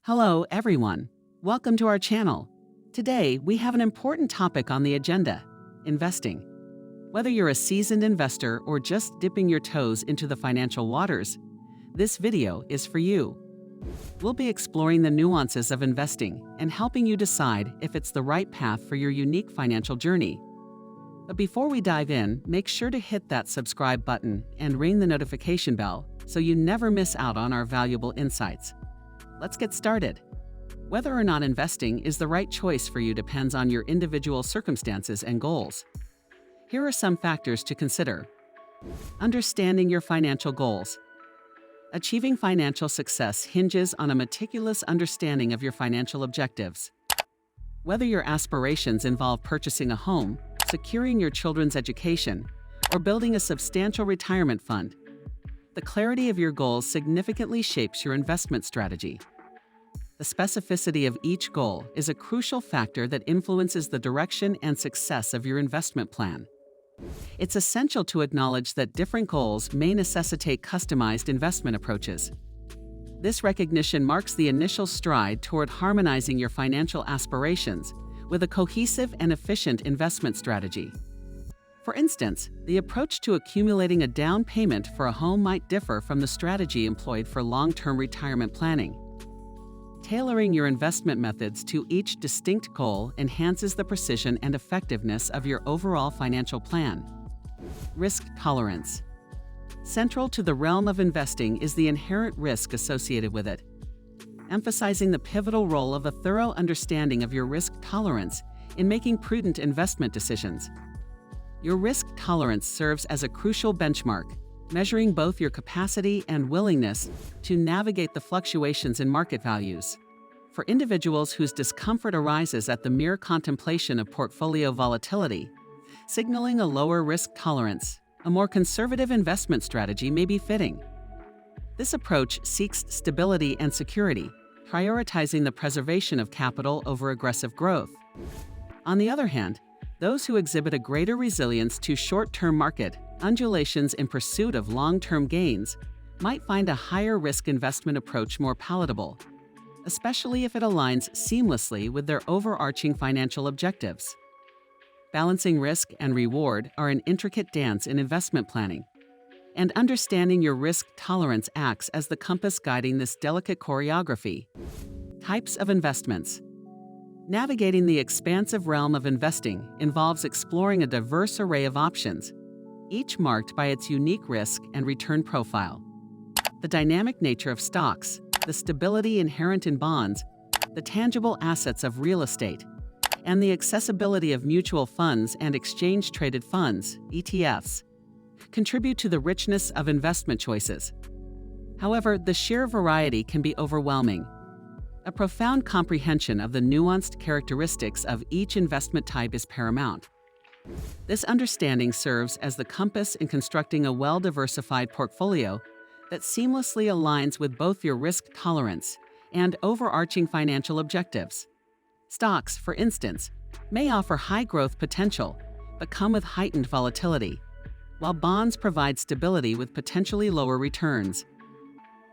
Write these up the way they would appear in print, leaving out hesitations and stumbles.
Hello, everyone. Welcome to our channel. Today, we have an important topic on the agenda: investing. Whether you're a seasoned investor or just dipping your toes into the financial waters, this video is for you. We'll be exploring the nuances of investing and helping you decide if it's the right path for your unique financial journey. But before we dive in, make sure to hit that subscribe button and ring the notification bell so you never miss out on our valuable insights. Let's get started. Whether or not investing is the right choice for you depends on your individual circumstances and goals. Here are some factors to consider. Understanding your financial goals. Achieving financial success hinges on a meticulous understanding of your financial objectives. Whether your aspirations involve purchasing a home, securing your children's education, or building a substantial retirement fund, the clarity of your goals significantly shapes your investment strategy. The specificity of each goal is a crucial factor that influences the direction and success of your investment plan. It's essential to acknowledge that different goals may necessitate customized investment approaches. This recognition marks the initial stride toward harmonizing your financial aspirations with a cohesive and efficient investment strategy. For instance, the approach to accumulating a down payment for a home might differ from the strategy employed for long-term retirement planning. Tailoring your investment methods to each distinct goal enhances the precision and effectiveness of your overall financial plan. Risk tolerance. Central to the realm of investing is the inherent risk associated with it. Emphasizing the pivotal role of a thorough understanding of your risk tolerance in making prudent investment decisions. Your risk tolerance serves as a crucial benchmark, measuring both your capacity and willingness to navigate the fluctuations in market values. For individuals whose discomfort arises at the mere contemplation of portfolio volatility, signaling a lower risk tolerance, a more conservative investment strategy may be fitting. This approach seeks stability and security, prioritizing the preservation of capital over aggressive growth. On the other hand, those who exhibit a greater resilience to short-term market undulations in pursuit of long-term gains might find a higher-risk investment approach more palatable, especially if it aligns seamlessly with their overarching financial objectives. Balancing risk and reward are an intricate dance in investment planning, and understanding your risk tolerance acts as the compass guiding this delicate choreography. Types of investments. Navigating the expansive realm of investing involves exploring a diverse array of options, each marked by its unique risk and return profile. The dynamic nature of stocks, the stability inherent in bonds, the tangible assets of real estate, and the accessibility of mutual funds and exchange-traded funds, ETFs, contribute to the richness of investment choices. However, the sheer variety can be overwhelming. A profound comprehension of the nuanced characteristics of each investment type is paramount. This understanding serves as the compass in constructing a well-diversified portfolio that seamlessly aligns with both your risk tolerance and overarching financial objectives. Stocks, for instance, may offer high growth potential, but come with heightened volatility, while bonds provide stability with potentially lower returns.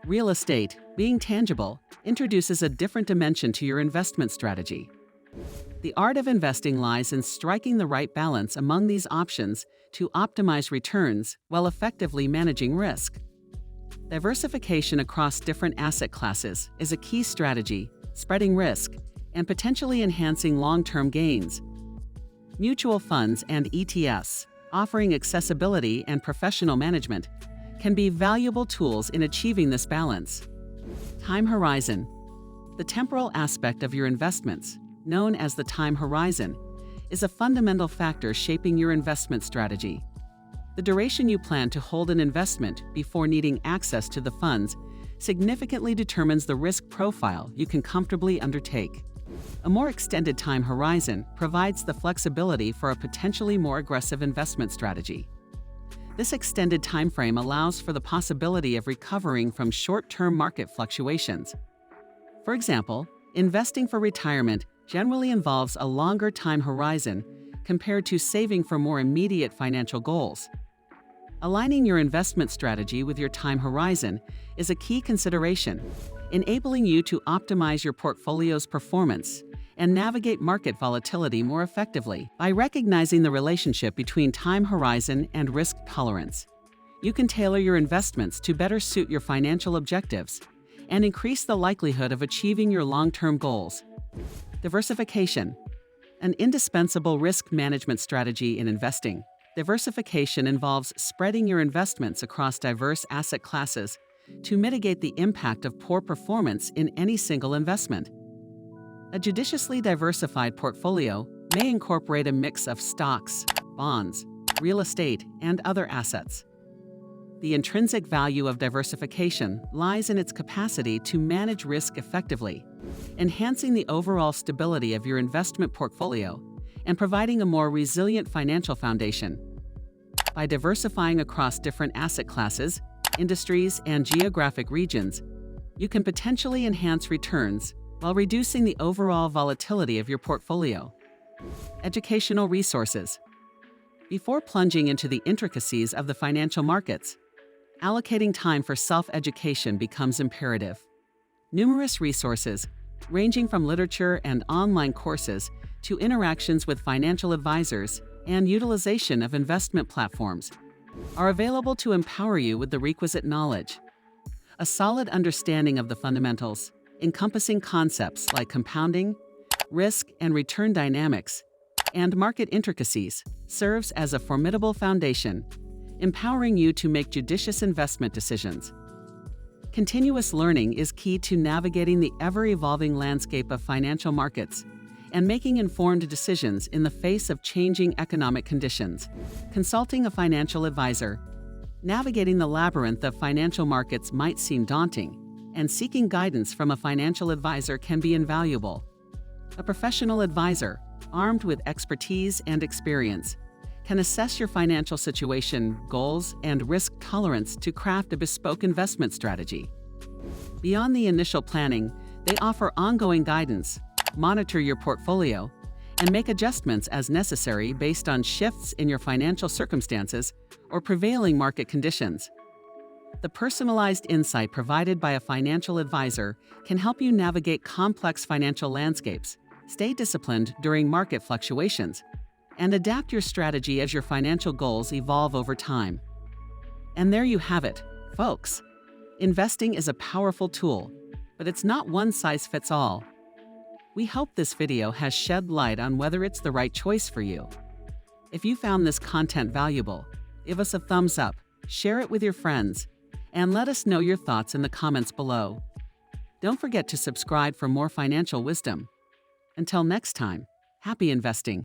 Real estate, being tangible, introduces a different dimension to your investment strategy. The art of investing lies in striking the right balance among these options to optimize returns while effectively managing risk. Diversification across different asset classes is a key strategy, spreading risk and potentially enhancing long-term gains. Mutual funds and ETFs, offering accessibility and professional management, can be valuable tools in achieving this balance. Time horizon. The temporal aspect of your investments, known as the time horizon, is a fundamental factor shaping your investment strategy. The duration you plan to hold an investment before needing access to the funds significantly determines the risk profile you can comfortably undertake. A more extended time horizon provides the flexibility for a potentially more aggressive investment strategy. This extended time frame allows for the possibility of recovering from short-term market fluctuations. For example, investing for retirement generally involves a longer time horizon compared to saving for more immediate financial goals. Aligning your investment strategy with your time horizon is a key consideration, enabling you to optimize your portfolio's performance and navigate market volatility more effectively. By recognizing the relationship between time horizon and risk tolerance, you can tailor your investments to better suit your financial objectives and increase the likelihood of achieving your long-term goals. Diversification, an indispensable risk management strategy in investing. Diversification involves spreading your investments across diverse asset classes to mitigate the impact of poor performance in any single investment. A judiciously diversified portfolio may incorporate a mix of stocks, bonds, real estate, and other assets. The intrinsic value of diversification lies in its capacity to manage risk effectively, enhancing the overall stability of your investment portfolio and providing a more resilient financial foundation. By diversifying across different asset classes, industries, and geographic regions, you can potentially enhance returns while reducing the overall volatility of your portfolio. Educational resources. Before plunging into the intricacies of the financial markets, allocating time for self-education becomes imperative. Numerous resources, ranging from literature and online courses to interactions with financial advisors and utilization of investment platforms, are available to empower you with the requisite knowledge. A solid understanding of the fundamentals, encompassing concepts like compounding, risk and return dynamics, and market intricacies, serves as a formidable foundation, empowering you to make judicious investment decisions. Continuous learning is key to navigating the ever-evolving landscape of financial markets and making informed decisions in the face of changing economic conditions. Consulting a financial advisor. Navigating the labyrinth of financial markets might seem daunting, and seeking guidance from a financial advisor can be invaluable. A professional advisor, armed with expertise and experience, can assess your financial situation, goals, and risk tolerance to craft a bespoke investment strategy. Beyond the initial planning, they offer ongoing guidance, monitor your portfolio, and make adjustments as necessary based on shifts in your financial circumstances or prevailing market conditions. The personalized insight provided by a financial advisor can help you navigate complex financial landscapes, stay disciplined during market fluctuations, and adapt your strategy as your financial goals evolve over time. And there you have it, folks. Investing is a powerful tool, but it's not one size fits all. We hope this video has shed light on whether it's the right choice for you. If you found this content valuable, give us a thumbs up, share it with your friends, and let us know your thoughts in the comments below. Don't forget to subscribe for more financial wisdom. Until next time, happy investing.